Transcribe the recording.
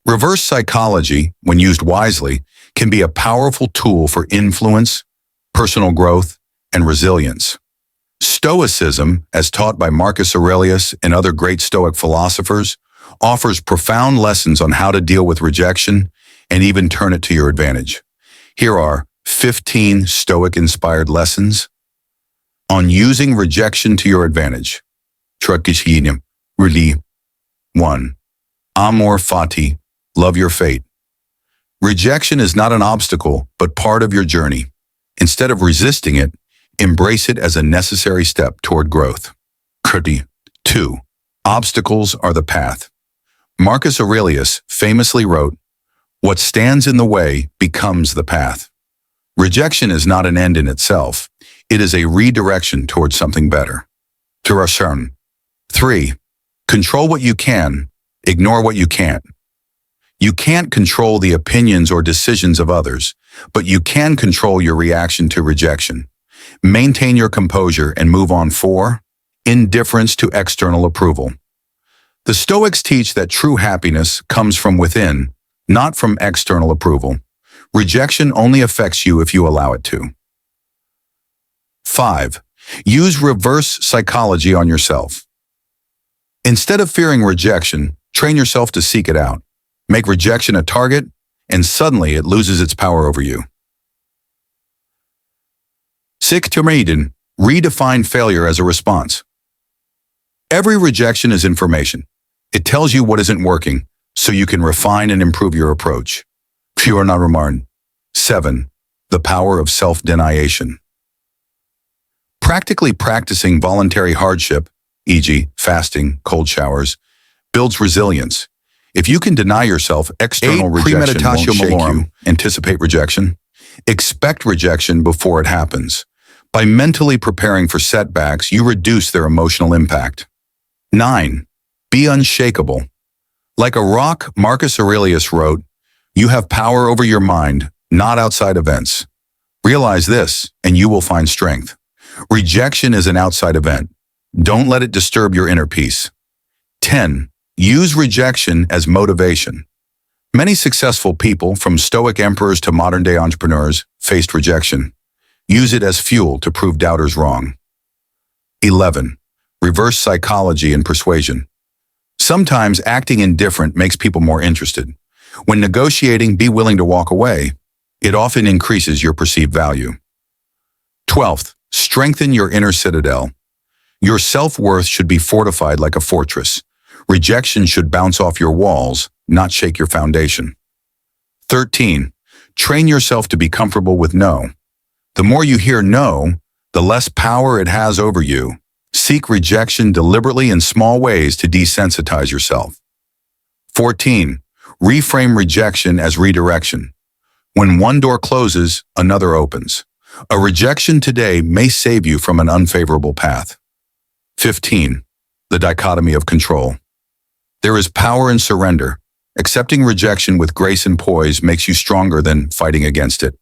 Reverse psychology, when used wisely, can be a powerful tool for influence, personal growth, and resilience. Stoicism, as taught by Marcus Aurelius and other great Stoic philosophers, offers profound lessons on how to deal with rejection and even turn it to your advantage. Here are 15 Stoic-inspired lessons on using rejection to your advantage. Rejection. 1. Amor Fati. Love your fate. Rejection is not an obstacle, but part of your journey. Instead of resisting it, embrace it as a necessary step toward growth. 2. Obstacles are the path. Marcus Aurelius famously wrote, "What stands in the way becomes the path." Rejection is not an end in itself. It is a redirection towards something better. Redirection. 3. Control what you can, ignore what you can't. You can't control the opinions or decisions of others, but you can control your reaction to rejection. Maintain your composure and move on. 4. Indifference to external approval. The Stoics teach that true happiness comes from within, not from external approval. Rejection only affects you if you allow it to. 5. Use reverse psychology on yourself. Instead of fearing rejection, train yourself to seek it out. Make rejection a target, and suddenly it loses its power over you. 6. Redefine failure as a response. Every rejection is information. It tells you what isn't working, so you can refine and improve your approach. 7. The power of self-deniation. Practically practicing voluntary hardship, e.g., fasting, cold showers, builds resilience. If you can deny yourself external rejection won't shake you. Anticipate rejection. Expect rejection before it happens. By mentally preparing for setbacks, you reduce their emotional impact. 9. Be unshakable. Like a rock, Marcus Aurelius wrote, "You have power over your mind, not outside events. Realize this, and you will find strength." Rejection is an outside event. Don't let it disturb your inner peace. 10. Use rejection as motivation. Many successful people, from Stoic emperors to modern-day entrepreneurs, faced rejection. Use it as fuel to prove doubters wrong. 11. Reverse psychology and persuasion. Sometimes acting indifferent makes people more interested. When negotiating, be willing to walk away. It often increases your perceived value. 12th, strengthen your inner citadel. Your self-worth should be fortified like a fortress. Rejection should bounce off your walls, not shake your foundation. 13. Train yourself to be comfortable with no. The more you hear no, the less power it has over you. Seek rejection deliberately in small ways to desensitize yourself. 14. Reframe rejection as redirection. When one door closes, another opens. A rejection today may save you from an unfavorable path. 15. The dichotomy of control. There is power in surrender. Accepting rejection with grace and poise makes you stronger than fighting against it.